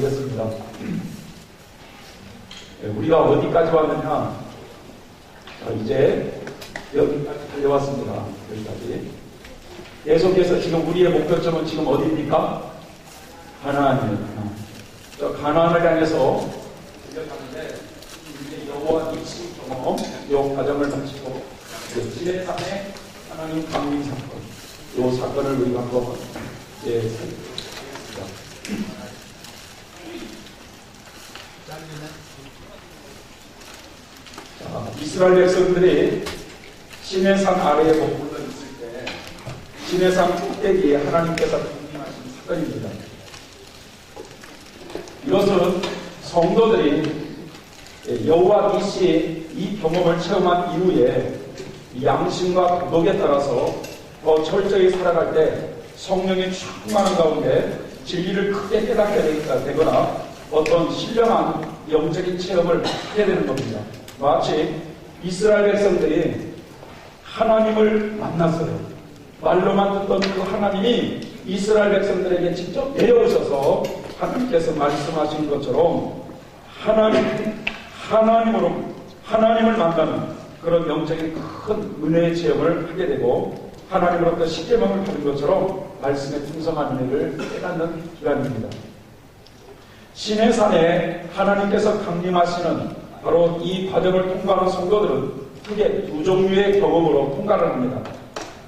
하겠습니다. 우리가 어디까지 왔느냐? 이제 여기까지 달려왔습니다. 여기까지. 계속해서 지금 우리의 목표점은 지금 어디입니까? 가나안입니다. 저 가나안을 향해서 달려가는데 이제 여호와 니시 경험, 이 과정을 마치고 시내산의 하나님 강림 사건, 이 사건을 우리가 한번 살펴보겠습니다. 이스라엘 백성들이 시내산 아래에 머물러 있을 때 시내산 꼭대기에 하나님께서 강림하신 사건입니다. 이것은 성도들이 여호와 니시의 이 경험을 체험한 이후에 양심과 도덕에 따라서 더 철저히 살아갈 때 성령의 충만한 가운데 진리를 크게 깨닫게 되거나 어떤 신령한 영적인 체험을 하게 되는 겁니다. 마치 이스라엘 백성들이 하나님을 만났어요. 말로만 듣던 그 하나님이 이스라엘 백성들에게 직접 내려오셔서 하나님께서 말씀하신 것처럼 하나님을 만나는 그런 영적인 큰 은혜의 체험을 하게 되고 하나님으로부터 십계명을 받은 것처럼 말씀에 풍성한 은혜를 깨닫는 기간입니다. 시내산에 하나님께서 강림하시는 바로 이 과정을 통과하는 성도들은 크게 두 종류의 경험으로 통과를 합니다.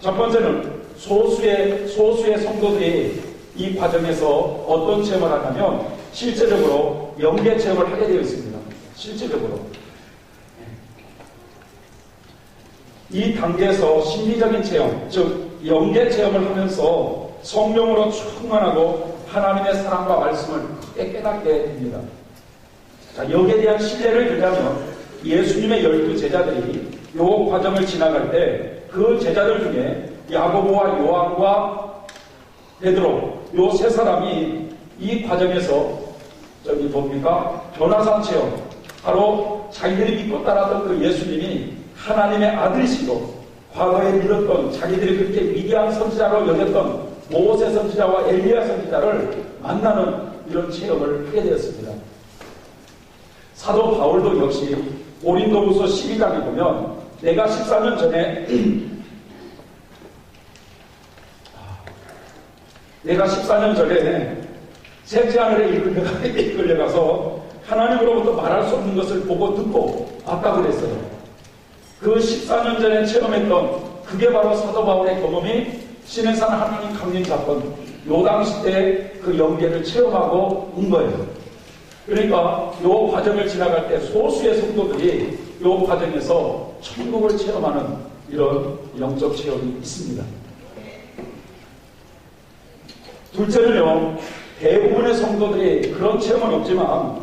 첫 번째는 소수의 성도들이 이 과정에서 어떤 체험을 하냐면 실제적으로 영계 체험을 하게 되어 있습니다. 실제적으로. 이 단계에서 심리적인 체험, 즉 영계 체험을 하면서 성령으로 충만하고 하나님의 사랑과 말씀을 크게 깨닫게 됩니다. 자, 여기에 대한 신뢰를 들자면 예수님의 12 제자들이 이 과정을 지나갈 때 그 제자들 중에 야고보와 요한과 베드로 이 세 사람이 이 과정에서 변화산 체험, 바로 자기들이 믿고 따랐던 그 예수님이 하나님의 아들이시고 과거에 믿었던 자기들이 그렇게 위대한 선지자로 여겼던 모세 선지자와 엘리야 선지자를 만나는 이런 체험을 하게 되었습니다. 사도 바울도 역시 고린도후서 12장에 보면 내가 14년 전에 셋째 하늘에 이끌려가서 하나님으로부터 말할 수 없는 것을 보고 듣고 왔다고 그랬어요. 그 14년 전에 체험했던 그게 바로 사도 바울의 경험이 시내산 하나님 강림 사건, 요 당시 때 그 영계를 체험하고 온 거예요. 그러니까 요 과정을 지나갈 때 소수의 성도들이 요 과정에서 천국을 체험하는 이런 영적 체험이 있습니다. 둘째는요, 대부분의 성도들이 그런 체험은 없지만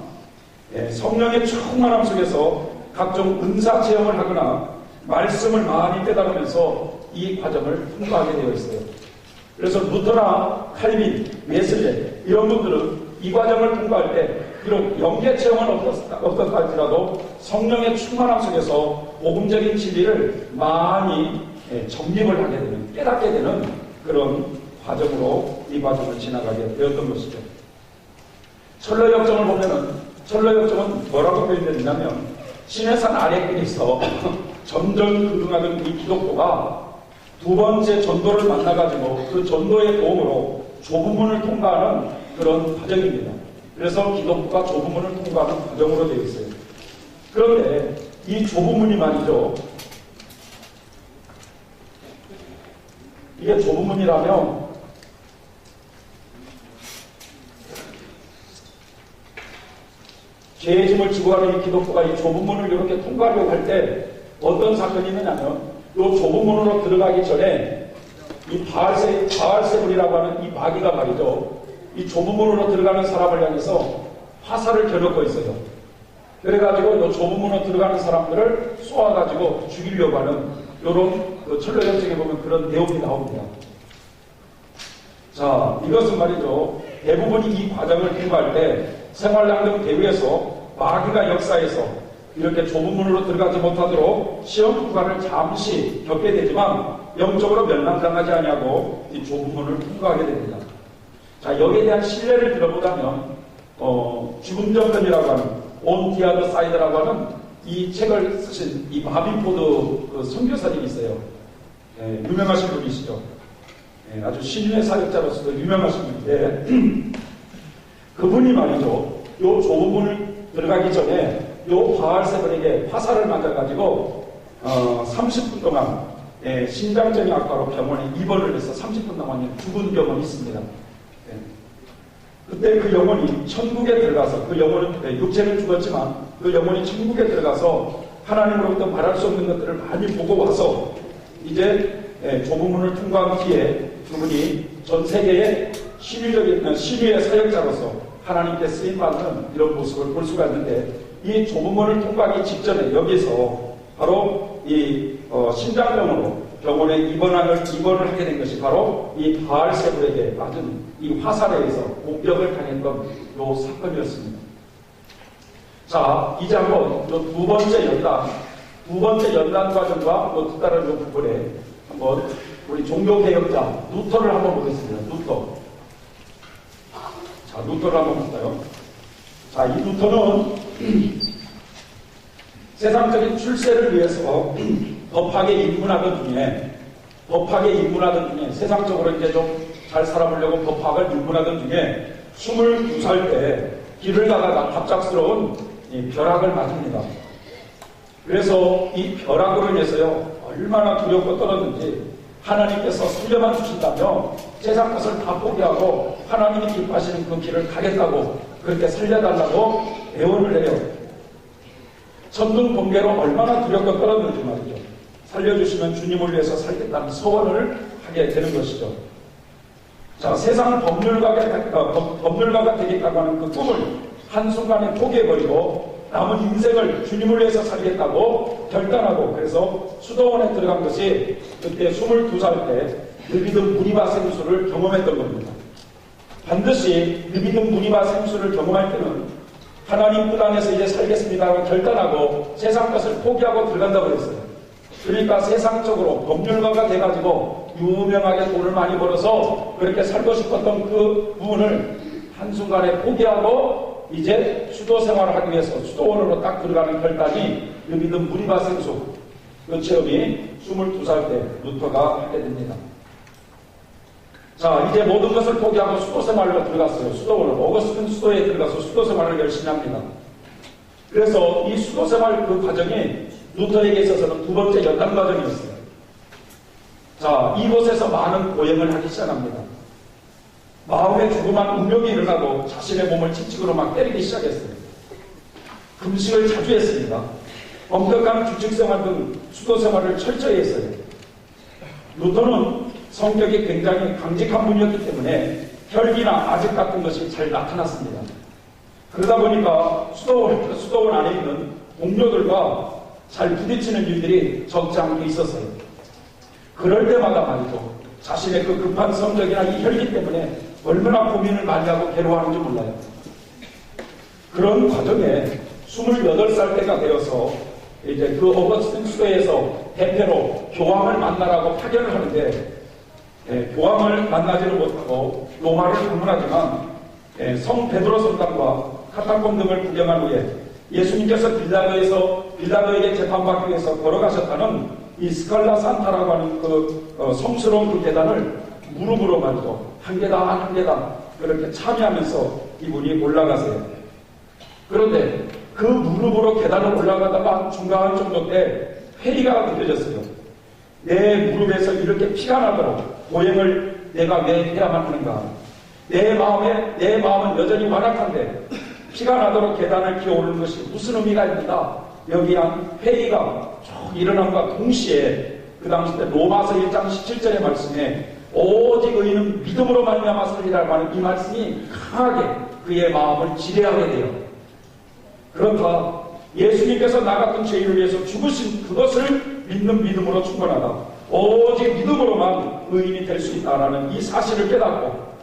성령의 충만함 속에서 각종 은사 체험을 하거나 말씀을 많이 깨달으면서 이 과정을 통과하게 되어 있어요. 그래서 루터나 칼빈, 웨슬레 이런 분들은 이 과정을 통과할 때 비록 영계 체험은 어떻다 할지라도 성령의 충만함 속에서 복음적인 진리를 많이 정립을 하게 되는, 깨닫게 되는 그런 과정으로 이 과정을 지나가게 되었던 것이죠. 철로역정을 보면은 철로역정은 뭐라고 표현되느냐면 시내산 아래길에서 전전긍긍하던 이 기독교가 두 번째 전도를 만나가지고 그 전도의 도움으로 좁은 문을 통과하는 그런 과정입니다. 그래서 기독교가 좁은 문을 통과하는 과정으로 되어 있어요. 그런데 이 좁은 문이 말이죠. 이게 좁은 문이라면 죄의 짐을 지고 가는 이 기독교가 이 좁은 문을 이렇게 통과하려고 할 때 어떤 사건이 있느냐면 이 좁은 문으로 들어가기 전에 이 바알세불이라고 하는 이 마귀가 말이죠. 이 좁은 문으로 들어가는 사람을 향해서 화살을 겨누고 있어요. 그래가지고 이 좁은 문으로 들어가는 사람들을 쏘아가지고 죽이려고 하는 이런 그 철로역정에 보면 그런 내용이 나옵니다. 자, 이것은 말이죠. 대부분이 이 과정을 통과할 때 생활낭령 대회에서 마귀가 역사에서 이렇게 좁은 문으로 들어가지 못하도록 시험 구간을 잠시 겪게 되지만 영적으로 멸망당하지 아니하고 이 좁은 문을 통과하게 됩니다. 자, 여기에 대한 신뢰를 들어보자면 죽음 정편이라고 하는 온 디아드 사이드라고 하는 이 책을 쓰신 이 마빈포드 그 선교사님이 있어요. 유명하신 분이시죠. 아주 신유의 사역자로서도 유명하신 분인데 그분이 말이죠. 요 좁은 문을 들어가기 전에 요 바알세불에게 화살을 맞아가지고 30분 동안 신장증의 악화로 병원에 입원을 해서 30분 동안 죽은 경험이 있습니다. 그때 그 영혼이 천국에 들어가서 그 영혼은 육체는 죽었지만 그 영혼이 천국에 들어가서 하나님으로부터 말할 수 없는 것들을 많이 보고 와서 이제 좁은 문을 통과한 뒤에 그분이 전 세계의 신유의 사역자로서 하나님께 쓰임받는 이런 모습을 볼 수가 있는데 이 좁은 문을 통과하기 직전에 여기서 바로 이 심장병으로 병원에 입원을 하게 된 것이 바로 이 바알세불에게 맞은 이 화살에 의해서 공격을 당했던 요 사건이었습니다. 자, 이제 한번 두 번째 연단 과정과 두 다른 요 부분에 한번 우리 종교개혁자 루터를 한번 보겠습니다. 루터. 자, 루터를 한번 볼까요? 자, 이 루터는 세상적인 출세를 위해서 법학에 입문하던 중에 세상적으로 이제 좀 잘 살아보려고 법학을 입문하던 중에 22살 때 길을 가다가 갑작스러운 이 벼락을 맞습니다. 그래서 이 벼락으로 인해서요 얼마나 두렵고 떨었는지 하나님께서 살려만 주신다며 세상 것을 다 포기하고 하나님이 기뻐하시는 그 길을 가겠다고 그렇게 살려달라고 애원을 해요. 천둥 번개로 얼마나 두렵고 떨었는지 말이죠. 살려주시면 주님을 위해서 살겠다는 소원을 하게 되는 것이죠. 자, 세상 법률가가 되겠다고 하는 그 꿈을 한순간에 포기해버리고 남은 인생을 주님을 위해서 살겠다고 결단하고 그래서 수도원에 들어간 것이 그때 22살 때 느비든 무니바 생수를 경험했던 겁니다. 반드시 느비든 무니바 생수를 경험할 때는 하나님 뜻 안에서 이제 살겠습니다라고 결단하고 세상 것을 포기하고 들어간다고 했어요. 그러니까 세상적으로 법률가가 돼가지고 유명하게 돈을 많이 벌어서 그렇게 살고 싶었던 그 부분을 한순간에 포기하고 이제 수도 생활을 하기 위해서 수도원으로 딱 들어가는 결단이 느비든 무니바 생수 그 체험이 22살 때 루터가 하게 됩니다. 자, 이제 모든 것을 포기하고 수도 생활로 들어갔어요. 수도원으로. 오거스틴 수도에 들어가서 수도 생활을 열심히 합니다. 그래서 이 수도 생활 그 과정이 루터에게 있어서는 두 번째 연단 과정이었어요. 자, 이곳에서 많은 고행을 하기 시작합니다. 마음에 조그만 운명이 일어나고 자신의 몸을 채찍으로 막 때리기 시작했어요. 금식을 자주 했습니다. 엄격한 규칙생활 등 수도 생활을 철저히 했어요. 루터는 성격이 굉장히 강직한 분이었기 때문에 혈기나 아직 같은 것이 잘 나타났습니다. 그러다 보니까 수도원 안에 있는 동료들과 잘 부딪히는 일들이 적지 않게 있었어요. 그럴 때마다 말이죠. 자신의 그 급한 성격이나 이 혈기 때문에 얼마나 고민을 많이 하고 괴로워하는지 몰라요. 그런 과정에 28살 때가 되어서 이제 그 오거스틴 수도에서 대표로 교황을 만나라고 파견을 하는데 교황을 만나지는 못하고 로마를 방문하지만 성 베드로 성당과 카타콤 등을 구경한 후에 예수님께서 빌라도에게 재판받기 위해서 걸어가셨다는 이 스칼라 산타라고 하는 그 성스러운 그 계단을 무릎으로 말이죠. 한 계단 그렇게 참여하면서 이분이 올라가세요. 그런데 그 무릎으로 계단을 올라가다가 중간 정도 때 회의가 느껴졌어요. 내 무릎에서 이렇게 피가 나도록 고행을 내가 왜 해야만 하는가? 내 마음은 여전히 완악한데 피가 나도록 계단을 기어오르는 것이 무슨 의미가 있는가? 여기한 회의가 쭉 일어남과 동시에 그 당시 때 로마서 1장 17절의 말씀에 오직 의인은 믿음으로 말미암아 살리라고 하는 이 말씀이 강하게 그의 마음을 지배하게 돼요. 그렇다. 예수님께서 나 같은 죄인을 위해서 죽으신 그것을 믿는 믿음으로 충분하다. 오직 믿음으로만 의인이 될 수 있다라는 이 사실을 깨닫고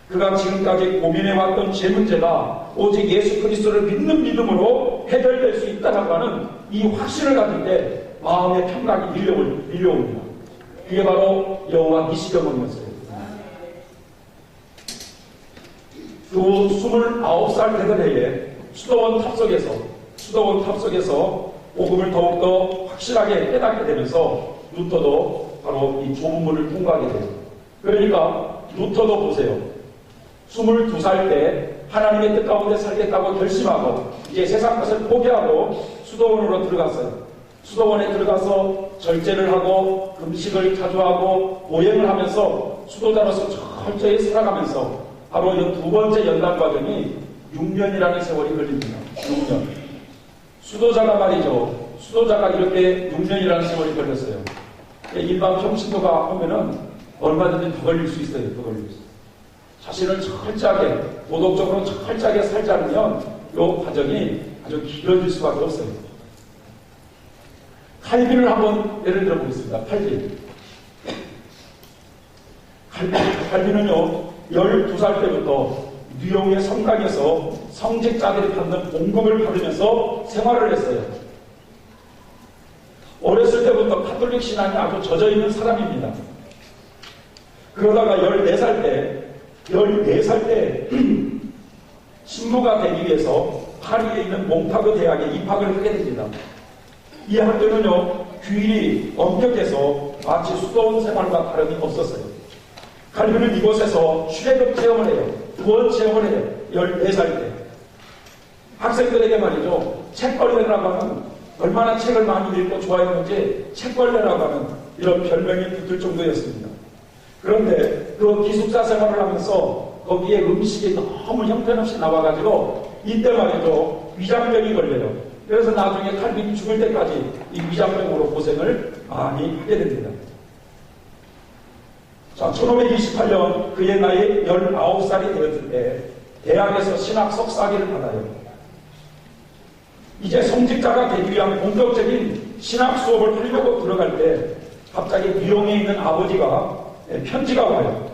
그가 지금까지 고민해왔던 제 문제가 오직 예수 그리스도를 믿는 믿음으로 해결될 수 있다라고 하는 이 확신을 가질 때 마음의 평강이 밀려옵니다. 그게 바로 여호와 니시 경험이었어요. 그 29살 되던 해에 수도원 탑석에서 복음을 더욱더 확실하게 깨닫게 되면서 루터도 바로 이 좁은 문을 통과하게 돼요. 그러니까 루터도 보세요. 22살 때 하나님의 뜻 가운데 살겠다고 결심하고 이제 세상 것을 포기하고 수도원으로 들어갔어요. 수도원에 들어가서 절제를 하고 금식을 자주 하고 보행을 하면서 수도자로서 철저히 살아가면서 바로 이 두 번째 연단 과정이 6년이라는 세월이 걸립니다. 6년. 수도자가 말이죠. 수도자가 이렇게 6년이라는 세월이 걸렸어요. 일반 평신도가 보면은 얼마든지 더 걸릴 수 있어요. 더 걸릴 수 있어요. 자신을 철저하게, 도덕적으로 철저하게 살지 않으면 이 과정이 아주 길어질 수밖에 없어요. 칼빈을 한번 예를 들어 보겠습니다. 칼빈은요, 12살 때부터 뉴욕의 성당에서 성직자들이 받는 봉급을 받으면서 생활을 했어요. 어렸을 때부터 카톨릭 신앙이 아주 젖어있는 사람입니다. 그러다가 14살 때 신부가 되기 위해서 파리에 있는 몽타그 대학에 입학을 하게 됩니다. 이 학교는요, 규율이 엄격해서 마치 수도원 생활과 다름이 없었어요. 칼빈은 이곳에서 출애굽 체험을 해요. 구원 체험을 해요. 14살 때. 학생들에게 말이죠, 책벌레라고 하는, 얼마나 책을 많이 읽고 좋아했는지 책벌레라고 하는 이런 별명이 붙을 정도였습니다. 그런데 그 기숙사 생활을 하면서 거기에 음식이 너무 형편없이 나와가지고 이때 말이죠, 위장병이 걸려요. 그래서 나중에 칼빈이 죽을 때까지 이 위장병으로 고생을 많이 하게 됩니다. 자, 1528년 그의 나이 19살이 되었을 때 대학에서 신학 석사학위를 받아요. 이제 성직자가 되기 위한 본격적인 신학 수업을 하려고 들어갈 때 갑자기 뉴욕에 있는 아버지가 편지가 와요.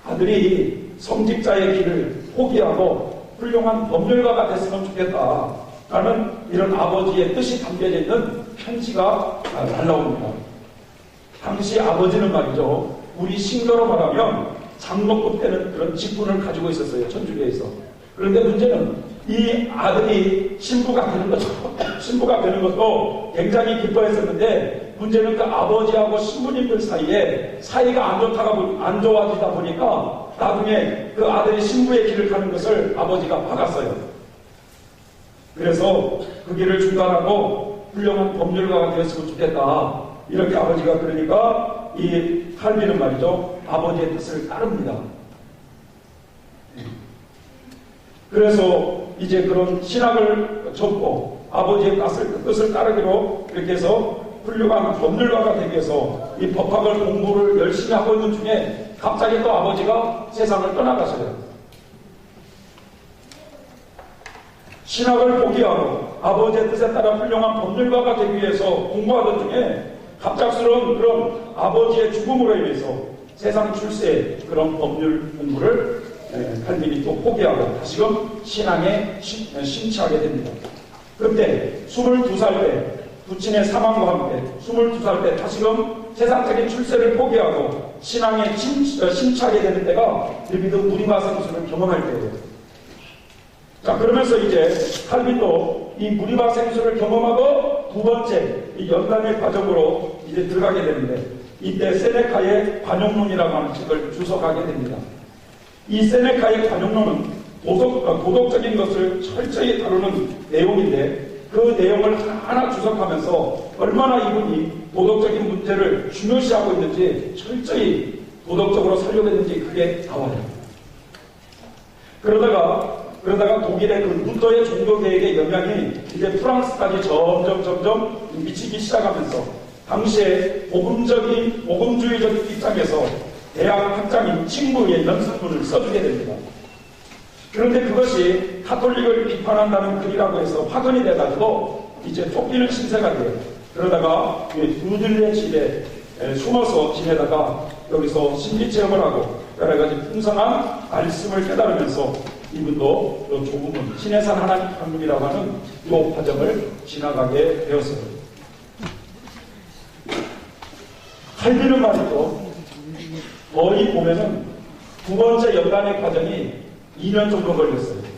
아들이 성직자의 길을 포기하고 훌륭한 법률가가 됐으면 좋겠다 라는 이런 아버지의 뜻이 담겨져 있는 편지가 날라옵니다. 당시 아버지는 말이죠, 우리 신교로 말하면 장로급 되는 그런 직분을 가지고 있었어요. 천주교에서. 그런데 문제는 이 아들이 신부가 되는 것도 굉장히 기뻐했었는데, 문제는 그 아버지하고 신부님들 사이에 사이가 안 좋아지다 보니까 나중에 그 아들이 신부의 길을 가는 것을 아버지가 막았어요. 그래서 그 길을 중단하고 훌륭한 법률가가 되었으면 좋겠다, 이렇게 아버지가 그러니까 이 칼빈은 말이죠, 아버지의 뜻을 따릅니다. 그래서 이제 그런 신학을 접고 아버지의 뜻을 따르기로 이렇게 해서 훌륭한 법률가가 되기 위해서 이 법학을 공부를 열심히 하고 있는 중에 갑자기 또 아버지가 세상을 떠나가셔요. 신학을 포기하고 아버지의 뜻에 따라 훌륭한 법률가가 되기 위해서 공부하던 중에 갑작스러운 그런 아버지의 죽음으로 인해서 세상 출세의 그런 법률 공부를 칼빈이 또 포기하고 다시금 신앙에 심취하게 됩니다. 그런데 22살 때 부친의 사망과 함께 22살 때 다시금 세상적인 출세를 포기하고 신앙에 심취하게 되는 때가 드비드 무리마 생수를 경험할 때예요. 자, 그러면서 이제 칼빈도 이 무리마 생수를 경험하고 두 번째 이 연단의 과정으로 이제 들어가게 되는데, 이때 세네카의 관용론이라고 하는 책을 주석하게 됩니다. 이 세네카의 관용론은 도덕적인 것을 철저히 다루는 내용인데, 그 내용을 하나 주석하면서 얼마나 이분이 도덕적인 문제를 중요시하고 있는지, 철저히 도덕적으로 살려고 했는지 그게 나와요. 그러다가 독일의 그 루터의 종교개혁의 영향이 이제 프랑스까지 점점 미치기 시작하면서 당시에 복음주의적인 입장에서 대학 학장인 칭부의 연설문을 써주게 됩니다. 그런데 그것이 카톨릭을 비판한다는 글이라고 해서 화근이 돼가지고 이제 쫓기는 신세가 돼요. 그러다가 두들레 집에 숨어서 지내다가 여기서 신비체험을 하고 여러 가지 풍성한 말씀을 깨달으면서 이분도 조금은 신해산 하나님 강림이라고 하는 이 과정을 지나가게 되었어요. 칼빈은 말이죠, 거의 보면은 두 번째 연단의 과정이 2년 정도 걸렸어요.